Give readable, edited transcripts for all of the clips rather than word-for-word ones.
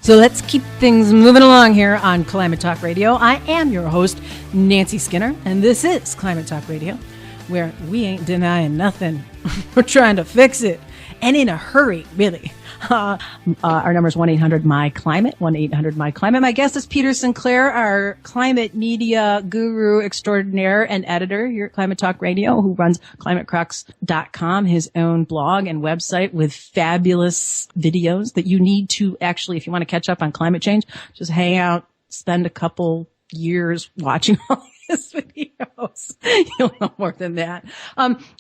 So let's keep things moving along here on Climate Talk Radio. I am your host, Nancy Skinner, and this is Climate Talk Radio, where we ain't denying nothing. We're trying to fix it, and in a hurry, really. Our number is 1-800-MY-CLIMATE, 1-800-MY-CLIMATE. My guest is Peter Sinclair, our climate media guru extraordinaire and editor here at Climate Talk Radio, who runs ClimateCrocs.com, his own blog and website with fabulous videos that you need to actually, if you want to catch up on climate change, just hang out, spend a couple years watching all his videos. You'll know more than that.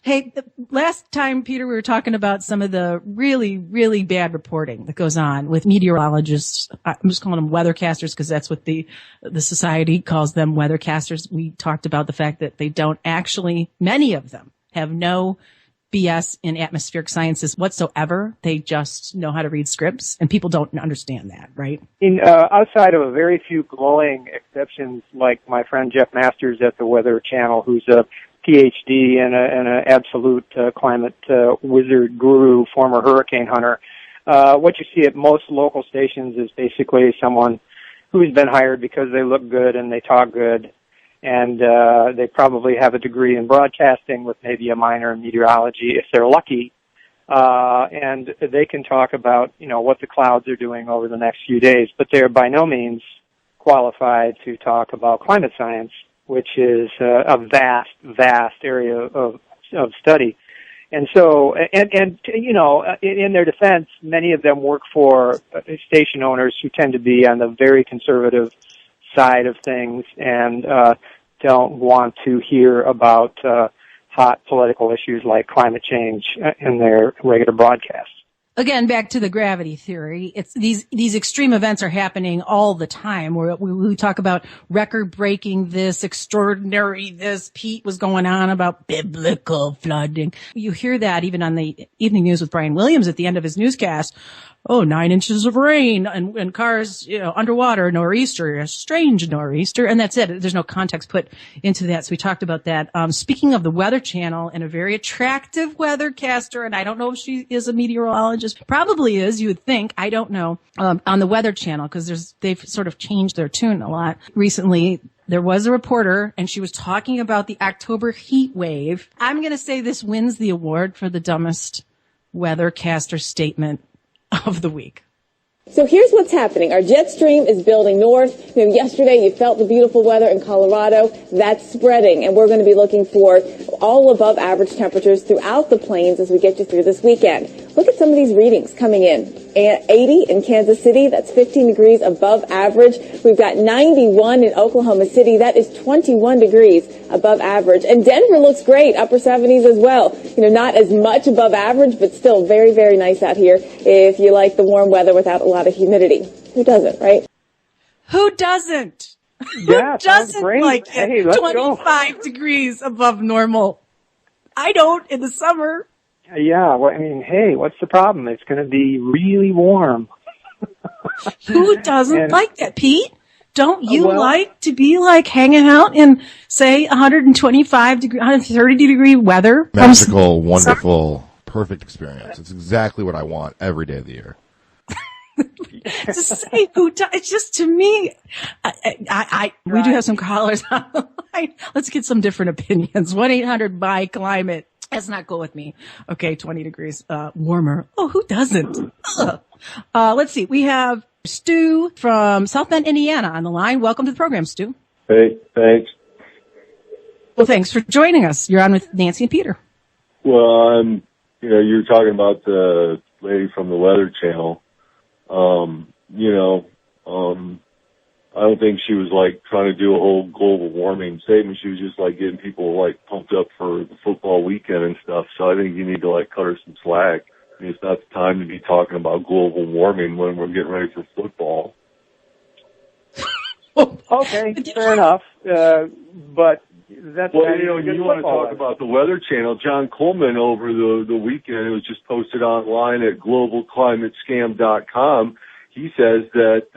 Hey, last time, Peter, we were talking about some of the really, really bad reporting that goes on with meteorologists. I'm just calling them weathercasters because that's what the society calls them, weathercasters. We talked about the fact that they don't actually, many of them have no BS in atmospheric sciences whatsoever. They just know how to read scripts, and people don't understand that, right? Outside of a very few glowing exceptions, like my friend Jeff Masters at the Weather Channel, who's a PhD and an absolute climate wizard guru, former hurricane hunter, what you see at most local stations is basically someone who's been hired because they look good and they talk good. And they probably have a degree in broadcasting with maybe a minor in meteorology if they're lucky. And they can talk about, what the clouds are doing over the next few days, but they're by no means qualified to talk about climate science, which is a vast, vast area of study. And so, in their defense, many of them work for station owners who tend to be on the very conservative side of things and don't want to hear about hot political issues like climate change in their regular broadcasts. Again, back to the gravity theory. It's these extreme events are happening all the time. Where we talk about record breaking this, extraordinary this. Pete was going on about biblical flooding. You hear that even on the evening news with Brian Williams at the end of his newscast. 9 inches of rain and cars, underwater, nor'easter, a strange nor'easter, and that's it. There's no context put into that. So we talked about that. Speaking of the Weather Channel and a very attractive weathercaster, and I don't know if she is a meteorologist, probably is, you would think, I don't know, on the Weather Channel, because they've sort of changed their tune a lot recently. There was a reporter, and she was talking about the October heat wave. I'm going to say this wins the award for the dumbest weathercaster statement of the week. So here's what's happening. Our Jetstream is building north. Yesterday you felt the beautiful weather in Colorado. That's spreading, and we're going to be looking for all above average temperatures throughout the plains as we get you through this weekend. Look at some of these readings coming in. 80 in Kansas City, that's 15 degrees above average. We've got 91 in Oklahoma City, that is 21 degrees above average. And Denver looks great, upper 70s as well. Not as much above average, but still very, very nice out here if you like the warm weather without a lot of humidity. Who doesn't, right? Who doesn't? Yeah, Who doesn't great. like it? Hey, let's 25 degrees above normal. I don't in the summer. Yeah, well, hey, what's the problem? It's going to be really warm. Who doesn't like that, Pete? Don't you like to be hanging out in, say, 125 degree, 130 degree weather? Magical, wonderful, perfect experience. It's exactly what I want every day of the year. Just say it's just, to me, we do have some callers on the line. Let's get some different opinions. 1-800-MY-CLIMATE. That's not cool with me. Okay, 20 degrees warmer. Oh, who doesn't? Let's see. We have Stu from South Bend, Indiana on the line. Welcome to the program, Stu. Hey, thanks. Well, thanks for joining us. You're on with Nancy and Peter. Well, you were talking about the lady from the Weather Channel. I don't think she was trying to do a whole global warming statement. She was just getting people pumped up for the football weekend and stuff. So I think you need to cut her some slack. It's not the time to be talking about global warming when we're getting ready for football. Okay, fair enough. But that's you want to talk about the Weather Channel. John Coleman over the weekend, it was just posted online at globalclimatescam.com. He says that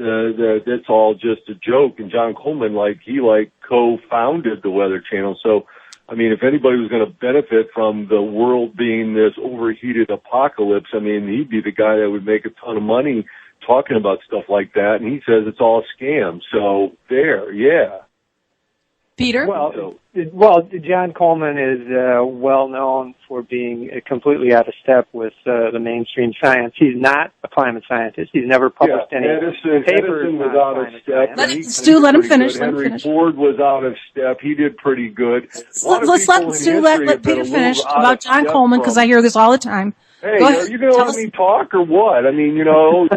that's all just a joke, and John Coleman, he co-founded the Weather Channel. So I mean, if anybody was going to benefit from the world being this overheated apocalypse, I mean, he'd be the guy that would make a ton of money talking about stuff like that, and he says it's all a scam. So there, yeah. Peter? Well, John Coleman is well known for being completely out of step with the mainstream science. He's not a climate scientist. He's never published any papers. Edison was out of step. Stu, let him finish. Henry Ford was out of step. He did pretty good. Let's let Peter finish about John Coleman, because I hear this all the time. Hey, are you going to let me talk or what? I mean, you're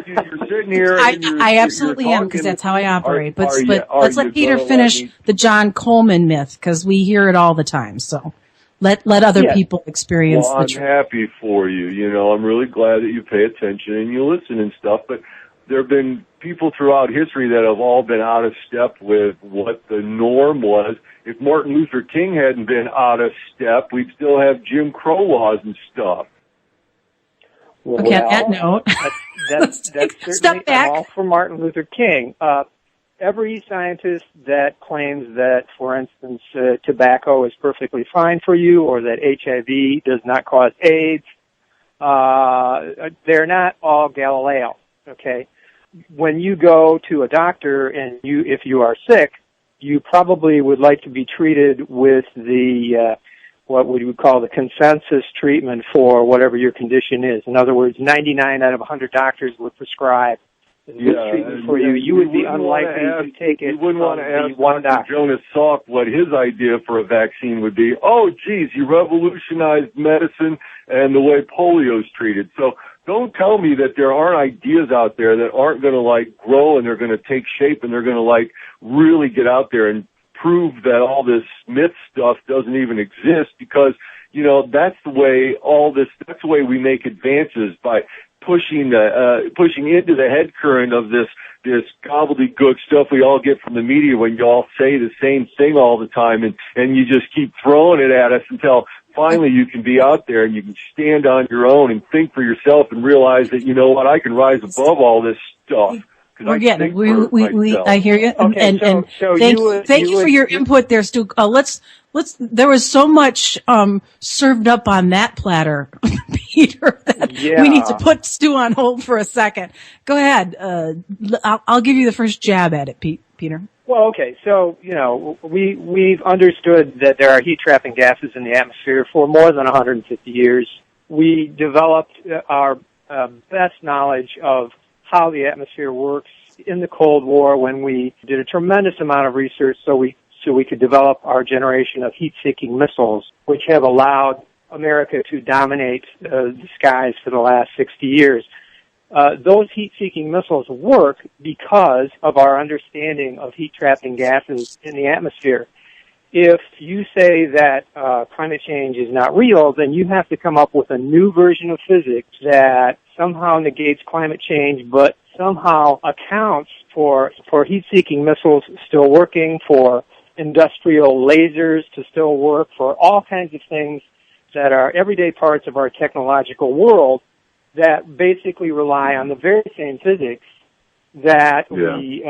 sitting here. I absolutely am, because that's how I operate. But let's let Peter finish the John Coleman myth, because we hear it all the time. So let other people experience the truth. I'm happy for you. I'm really glad that you pay attention and you listen and stuff. But there have been people throughout history that have all been out of step with what the norm was. If Martin Luther King hadn't been out of step, we'd still have Jim Crow laws and stuff. Well, okay, on that note. That's certainly all for Martin Luther King. Every scientist that claims that, for instance, tobacco is perfectly fine for you, or that HIV does not cause AIDS, they're not all Galileo, okay? When you go to a doctor and if you are sick, you probably would like to be treated with the what we would call the consensus treatment for whatever your condition is. In other words, 99 out of 100 doctors would prescribe this treatment for you. You would be unlikely to take it. You wouldn't want to ask one doctor. Jonas Salk what his idea for a vaccine would be. Oh, geez, he revolutionized medicine and the way polio is treated. So don't tell me that there aren't ideas out there that aren't going to grow and they're going to take shape and they're going to really get out there and prove that all this myth stuff doesn't even exist, because that's the way we make advances, by pushing into the head current of this gobbledygook stuff we all get from the media, when you all say the same thing all the time, and you just keep throwing it at us until finally you can be out there and you can stand on your own and think for yourself and realize that, I can rise above all this stuff. We're getting it. I hear you. Okay, thank you for your input there, Stu. There was so much served up on that platter, Peter, that we need to put Stu on hold for a second. Go ahead. I'll give you the first jab at it, Peter. Well, okay. So, we've understood that there are heat-trapping gases in the atmosphere for more than 150 years. We developed our best knowledge of how the atmosphere works in the Cold War, when we did a tremendous amount of research so we could develop our generation of heat-seeking missiles, which have allowed America to dominate the skies for the last 60 years. Those heat-seeking missiles work because of our understanding of heat-trapping gases in the atmosphere. If you say that climate change is not real, then you have to come up with a new version of physics that somehow negates climate change, but somehow accounts for heat-seeking missiles still working, for industrial lasers to still work, for all kinds of things that are everyday parts of our technological world that basically rely on the very same physics that we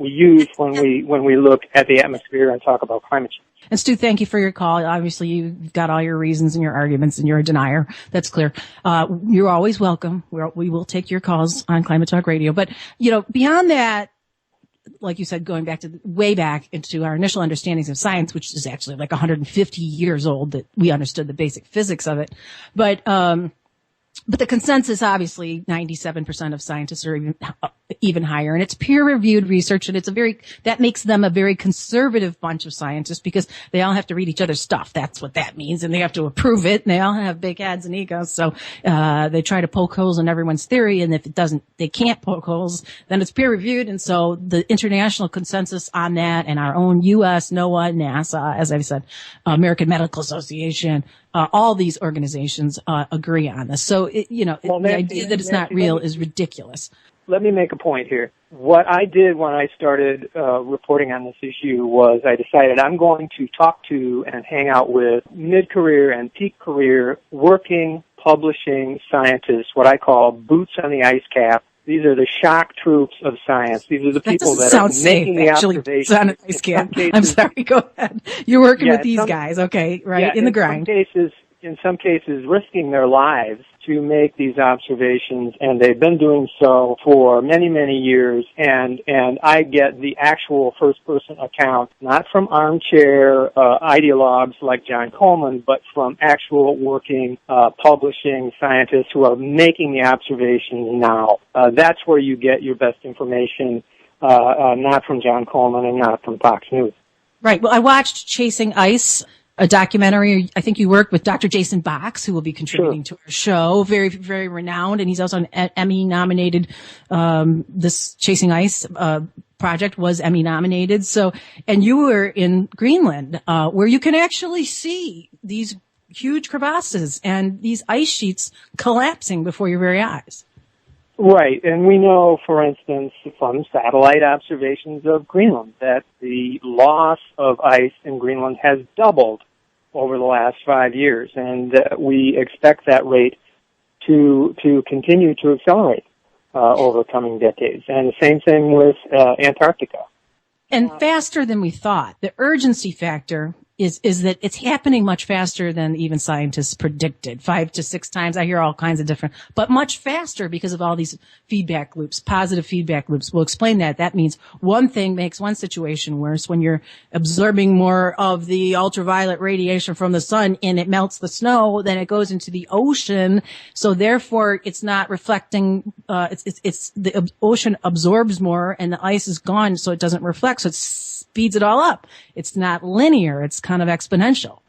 use when we look at the atmosphere and talk about climate change. And Stu, thank you for your call. Obviously, you've got all your reasons and your arguments, and you're a denier. That's clear. You're always welcome. We will take your calls on Climate Talk Radio. But beyond that, like you said, going way back into our initial understandings of science, which is actually 150 years old, that we understood the basic physics of it. But the consensus, obviously, 97% of scientists are even higher, and it's peer-reviewed research, and that makes them a very conservative bunch of scientists, because they all have to read each other's stuff. That's what that means, and they have to approve it, and they all have big heads and egos, so they try to poke holes in everyone's theory, and if they can't poke holes, then it's peer-reviewed, and so the international consensus on that, and our own U.S., NOAA, NASA, as I've said, American Medical Association, all these organizations agree on this. So, the idea that it's not real is ridiculous. Let me make a point here. What I did when I started reporting on this issue was I decided I'm going to talk to and hang out with mid-career and peak-career working, publishing scientists, what I call boots on the ice cap, These are the shock troops of science. These are the people that are making the observations. I'm sorry, go ahead. You're working with these guys, okay, right, in the grind. In some cases, risking their lives to make these observations, and they've been doing so for many, many years, and I get the actual first-person account, not from armchair ideologues like John Coleman, but from actual working, publishing scientists who are making the observations now. That's where you get your best information, not from John Coleman and not from Fox News. Right. Well, I watched Chasing Ice, a documentary. I think you worked with Dr. Jason Box, who will be contributing to our show. Very, very renowned, and he's also an Emmy nominated. This Chasing Ice project was Emmy nominated. So, and you were in Greenland, where you can actually see these huge crevasses and these ice sheets collapsing before your very eyes. Right, and we know, for instance, from satellite observations of Greenland, that the loss of ice in Greenland has doubled over the last 5 years, and we expect that rate to continue to accelerate over coming decades. And the same thing with Antarctica. And faster than we thought. The urgency factor is that it's happening much faster than even scientists predicted. 5 to 6 times. I hear all kinds of different, but much faster because of all these feedback loops, positive feedback loops. We'll explain that. That means one thing makes one situation worse when you're absorbing more of the ultraviolet radiation from the sun and it melts the snow, then it goes into the ocean. So therefore it's not reflecting, it's the ocean absorbs more and the ice is gone, so it doesn't reflect. So it speeds it all up. It's not linear. It's kind of exponential.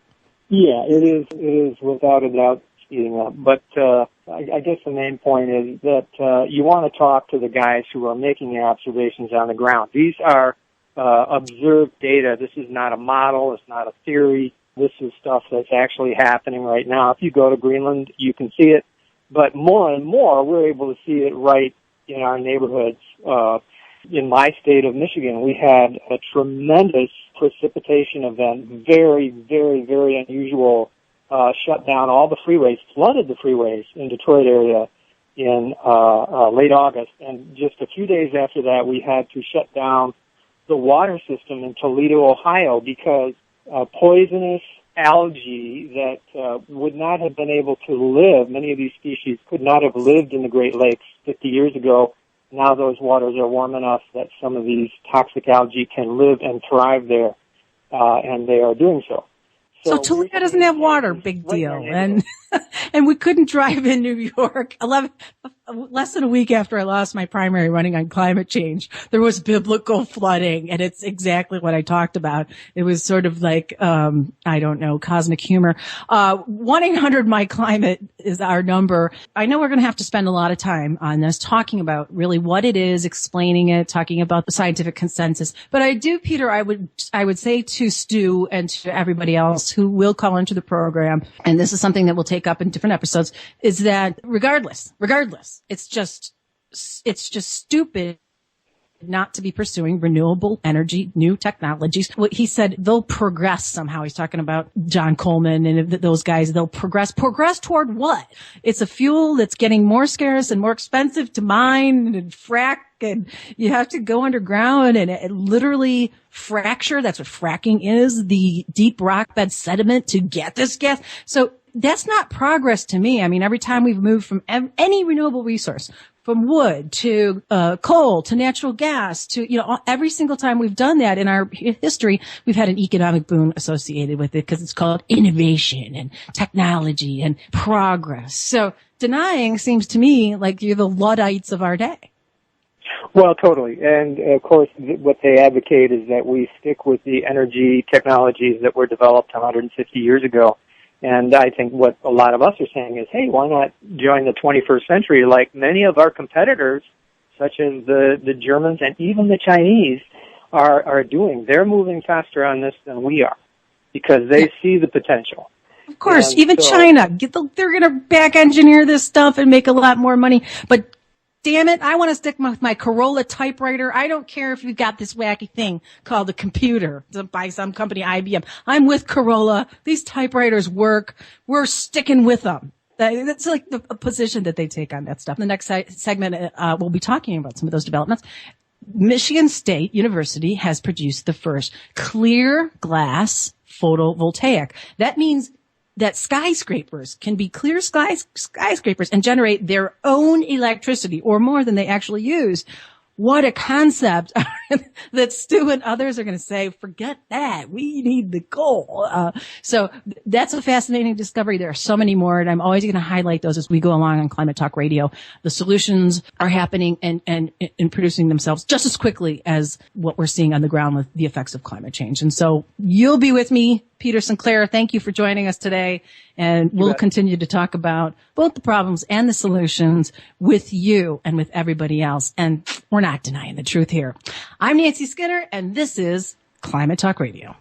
Yeah, it is without a doubt speeding up. But I guess the main point is that you want to talk to the guys who are making the observations on the ground. These are observed data. This is not a model. It's not a theory. This is stuff that's actually happening right now. If you go to Greenland, you can see it. But more and more, we're able to see it right in our neighborhoods. In my state of Michigan, we had a tremendous precipitation event, very, very, very unusual, shut down all the freeways, flooded the freeways in Detroit area in late August. And just a few days after that, we had to shut down the water system in Toledo, Ohio, because poisonous algae that would not have been able to live, many of these species could not have lived in the Great Lakes 50 years ago. Now those waters are warm enough that some of these toxic algae can live and thrive there, and they are doing so. So Toledo doesn't have water, big deal. And we couldn't drive in New York. Less than a week after I lost my primary running on climate change, there was biblical flooding, and it's exactly what I talked about. It was sort of like, I don't know, cosmic humor. 1-800-MY-CLIMATE is our number. I know we're going to have to spend a lot of time on this, talking about really what it is, explaining it, talking about the scientific consensus. But I do, Peter, I would say to Stu and to everybody else who will call into the program, and this is something that we'll take up in different episodes, is that regardless, it's just stupid not to be pursuing renewable energy, new technologies. What he said, they'll progress somehow. He's talking about John Coleman and those guys. They'll progress. Progress toward what? It's a fuel that's getting more scarce and more expensive to mine and frack, and you have to go underground and it literally fracture. That's what fracking is, the deep rock bed sediment to get this gas. So that's not progress to me. I mean, every time we've moved from any renewable resource, from wood to coal to natural gas to, every single time we've done that in our history, we've had an economic boom associated with it because it's called innovation and technology and progress. So denying seems to me like you're the Luddites of our day. Well, totally. And, of course, what they advocate is that we stick with the energy technologies that were developed 150 years ago. And I think what a lot of us are saying is, hey, why not join the 21st century like many of our competitors, such as the Germans and even the Chinese, are doing. They're moving faster on this than we are because they see the potential. Of course, and even China, they're going to back engineer this stuff and make a lot more money. But damn it, I want to stick with my Corolla typewriter. I don't care if you've got this wacky thing called a computer by some company, IBM. I'm with Corolla. These typewriters work. We're sticking with them. That's like a position that they take on that stuff. In the next segment, we'll be talking about some of those developments. Michigan State University has produced the first clear glass photovoltaic. That means that skyscrapers can be clear skyscrapers and generate their own electricity, or more than they actually use. What a concept that Stu and others are going to say, forget that. We need the coal. So that's a fascinating discovery. There are so many more, and I'm always going to highlight those as we go along on Climate Talk Radio. The solutions are happening and producing themselves just as quickly as what we're seeing on the ground with the effects of climate change. And so you'll be with me, Peter Sinclair. Thank you for joining us today. And we'll continue to talk about both the problems and the solutions with you and with everybody else. And we're not denying the truth here. I'm Nancy Skinner, and this is Climate Talk Radio.